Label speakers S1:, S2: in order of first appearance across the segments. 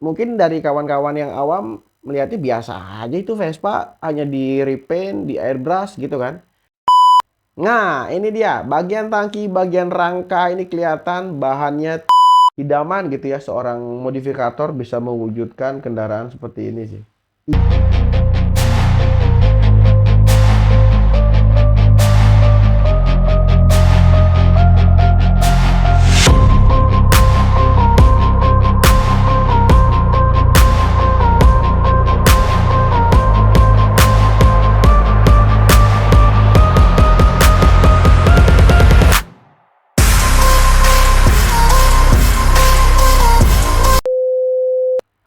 S1: mungkin dari kawan-kawan yang awam melihatnya biasa aja itu Vespa, hanya di repaint, di airbrush gitu kan. Nah, ini dia bagian tangki, bagian rangka ini kelihatan bahannya idaman gitu ya. Seorang modifikator bisa mewujudkan kendaraan seperti ini sih.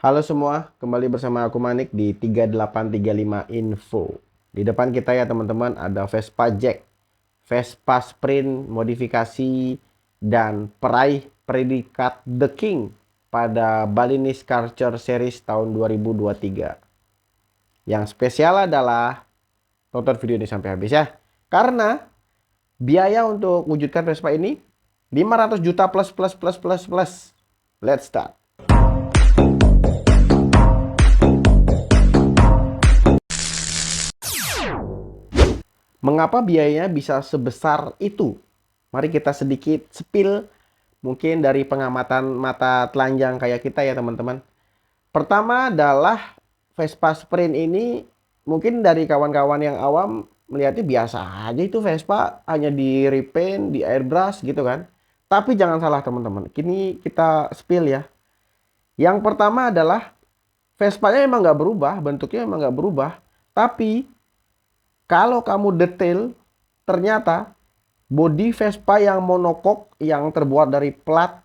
S1: Halo semua, kembali bersama aku Manik di 3835 Info. Di depan kita ya teman-teman ada Vespa Jack, Vespa Sprint modifikasi dan peraih predikat The King pada Balinese Karcher Series tahun 2023. Yang spesial adalah tonton video ini sampai habis ya. Karena biaya untuk wujudkan Vespa ini 500 juta plus. Let's start. Mengapa biayanya bisa sebesar itu? Mari kita sedikit spill mungkin dari pengamatan mata telanjang kayak kita ya teman-teman. Pertama adalah Vespa Sprint ini mungkin dari kawan-kawan yang awam melihatnya biasa aja itu Vespa, hanya di repaint, di airbrush gitu kan. Tapi jangan salah teman-teman, kini kita spill ya. Yang pertama adalah Vespanya emang nggak berubah, bentuknya emang nggak berubah. Tapi kalau kamu detail, ternyata bodi Vespa yang monokok yang terbuat dari plat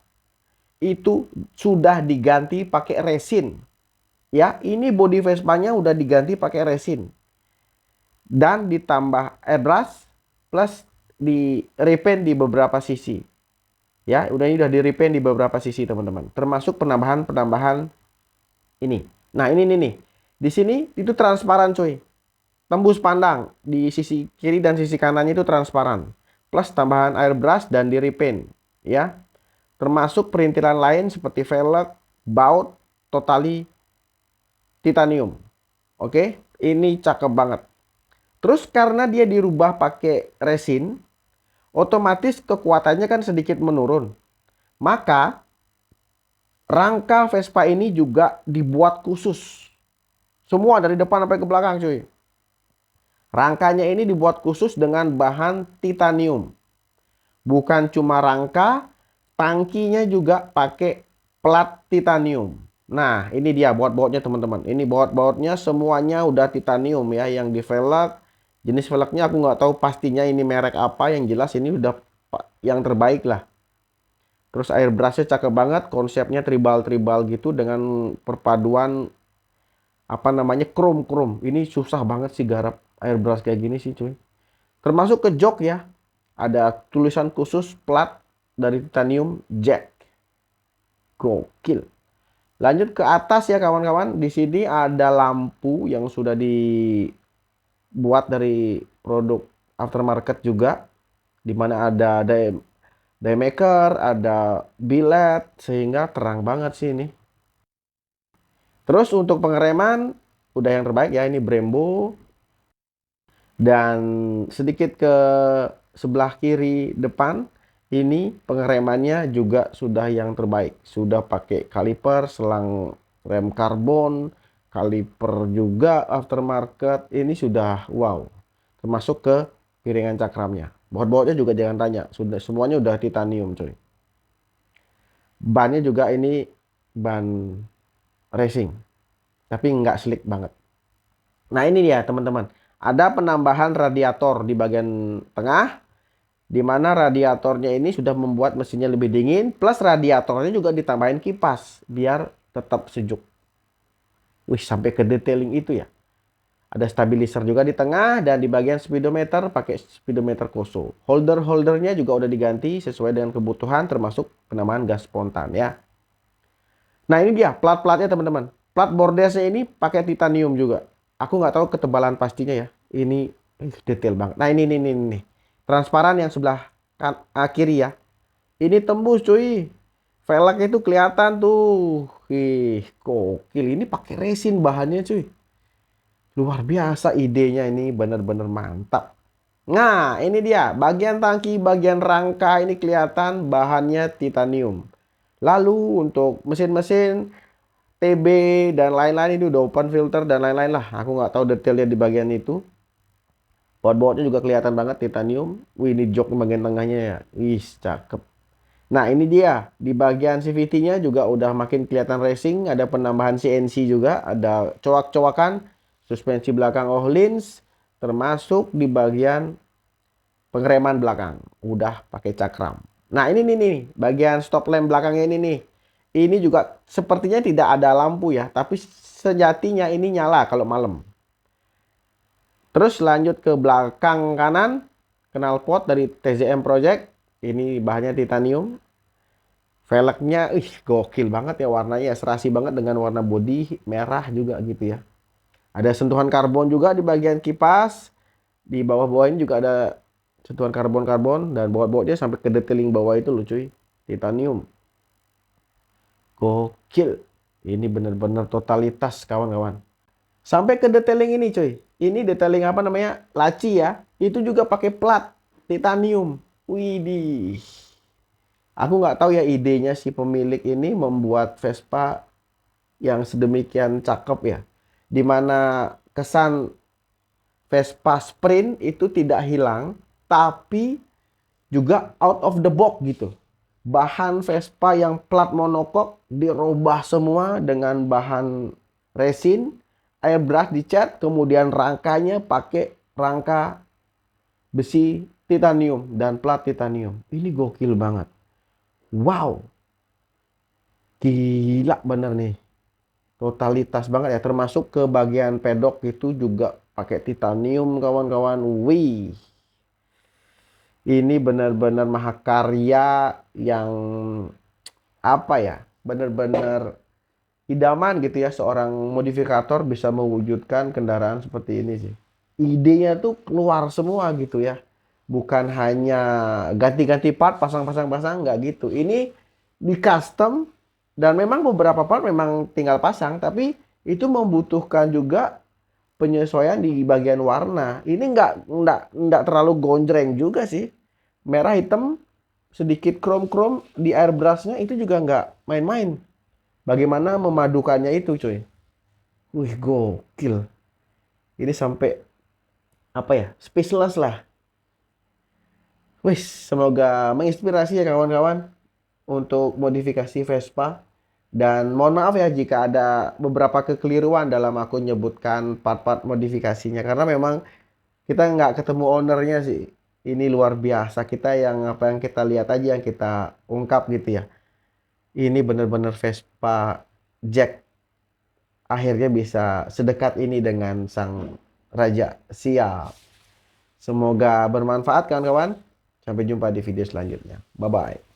S1: itu sudah diganti pakai resin. Ya, ini bodi Vespanya udah diganti pakai resin. Dan ditambah airbrush plus di repaint di beberapa sisi. Ya, ini udah di repaint di beberapa sisi, teman-teman. Termasuk penambahan-penambahan ini. Nah, ini nih. Di sini itu transparan, coy. Tembus pandang di sisi kiri dan sisi kanannya itu transparan, plus tambahan airbrush dan di repaint ya, termasuk perintilan lain seperti velg, baut, totali titanium. Oke, ini cakep banget. Terus karena dia dirubah pakai resin, otomatis kekuatannya kan sedikit menurun. Maka rangka Vespa ini juga dibuat khusus, semua dari depan sampai ke belakang, cuy. Rangkanya ini dibuat khusus dengan bahan titanium. Bukan cuma rangka, tangkinya juga pakai plat titanium. Nah, ini dia baut-bautnya teman-teman. Ini baut-bautnya semuanya udah titanium ya. Yang di velg, jenis velgnya aku nggak tahu pastinya ini merek apa. Yang jelas ini udah yang terbaik lah. Terus airbrushnya cakep banget. Konsepnya tribal-tribal gitu dengan perpaduan apa namanya krom. Ini susah banget sih garap airbrush kayak gini sih cuy. Termasuk ke jok ya. Ada tulisan khusus plat dari titanium Jack. Gokil. Lanjut ke atas ya kawan-kawan. Di sini ada lampu yang sudah dibuat dari produk aftermarket juga. Dimana ada daymaker, ada biled, sehingga terang banget sih ini. Terus untuk pengereman udah yang terbaik ya, ini Brembo. Dan sedikit ke sebelah kiri depan ini pengeremannya juga sudah yang terbaik. Sudah pakai kaliper, selang rem karbon, kaliper juga aftermarket. Ini sudah wow. Termasuk ke piringan cakramnya. Baut-bautnya juga jangan tanya, sudah semuanya udah titanium, coy. Bannya juga ini ban racing, tapi nggak slick banget. Nah ini dia teman-teman, ada penambahan radiator di bagian tengah, di mana radiatornya ini sudah membuat mesinnya lebih dingin, plus radiatornya juga ditambahin kipas biar tetap sejuk. Wih, sampai ke detailing itu ya. Ada stabilizer juga di tengah, dan di bagian speedometer pakai speedometer Koso. Holder-holdernya juga udah diganti sesuai dengan kebutuhan, termasuk penambahan gas spontan ya. Nah ini dia plat-platnya teman-teman. Plat bordesnya ini pakai titanium juga. Aku nggak tahu ketebalan pastinya ya. Ini detail banget. Nah ini. Transparan yang sebelah kiri ya. Ini tembus cuy. Velgnya itu kelihatan tuh. Wih, gokil. Ini pakai resin bahannya cuy. Luar biasa idenya ini, bener-bener mantap. Nah, ini dia. Bagian tangki, bagian rangka ini kelihatan bahannya titanium. Lalu untuk mesin-mesin TB dan lain-lain ini udah open filter dan lain-lain lah. Aku nggak tahu detailnya di bagian itu. Baut-bautnya juga kelihatan banget titanium. Wih, ini jok di bagian tengahnya ya. Wih, cakep. Nah, ini dia. Di bagian CVT-nya juga udah makin kelihatan racing. Ada penambahan CNC juga. Ada coak-coakan. Suspensi belakang Öhlins. Termasuk di bagian pengereman belakang. Udah pakai cakram. Nah, ini nih. Bagian stop lamp belakangnya ini nih. Ini juga sepertinya tidak ada lampu ya. Tapi sejatinya ini nyala kalau malam. Terus lanjut ke belakang kanan. Knalpot dari TZM Project. Ini bahannya titanium. Velgnya, gokil banget ya warnanya. Serasi banget dengan warna bodi merah juga gitu ya. Ada sentuhan karbon juga di bagian kipas. Di bawah-bawah ini juga ada sentuhan karbon-karbon. Dan baut-bautnya sampai ke detailing bawah itu loh cuy. Titanium. Gokil. Ini bener-bener totalitas kawan-kawan. Sampai ke detailing ini cuy. Ini detailing apa namanya? Laci ya. Itu juga pakai plat titanium. Widih. Aku nggak tahu ya idenya si pemilik ini membuat Vespa yang sedemikian cakep ya. Dimana kesan Vespa Sprint itu tidak hilang. Tapi juga out of the box gitu. Bahan Vespa yang plat monokok dirubah semua dengan bahan resin. Airbrush dicat. Kemudian rangkanya pakai rangka besi titanium dan plat titanium. Ini gokil banget. Wow, gila bener nih. Totalitas banget ya. Termasuk ke bagian pedok itu juga pakai titanium kawan-kawan. Wih, ini benar-benar mahakarya yang apa ya? Benar-benar idaman gitu ya. Seorang modifikator bisa mewujudkan kendaraan seperti ini sih. Idenya tuh keluar semua gitu ya. Bukan hanya ganti-ganti part, pasang-pasang-pasang, nggak gitu. Ini di custom dan memang beberapa part memang tinggal pasang, tapi itu membutuhkan juga penyesuaian di bagian warna. Ini nggak terlalu gonjreng juga sih. Merah hitam, sedikit chrome-chrome di airbrushnya itu juga nggak main-main. Bagaimana memadukannya itu, cuy. Wih, gokil. Ini sampai apa ya? Speechless lah. Wih, semoga menginspirasi ya kawan-kawan untuk modifikasi Vespa. Dan mohon maaf ya jika ada beberapa kekeliruan dalam aku menyebutkan part-part modifikasinya. Karena memang kita nggak ketemu ownernya sih. Ini luar biasa. Kita yang apa yang kita lihat aja yang kita ungkap gitu ya. Ini benar-benar Vespa Jack. Akhirnya bisa sedekat ini dengan sang raja. Siap. Semoga bermanfaat kawan-kawan. Sampai jumpa di video selanjutnya. Bye-bye.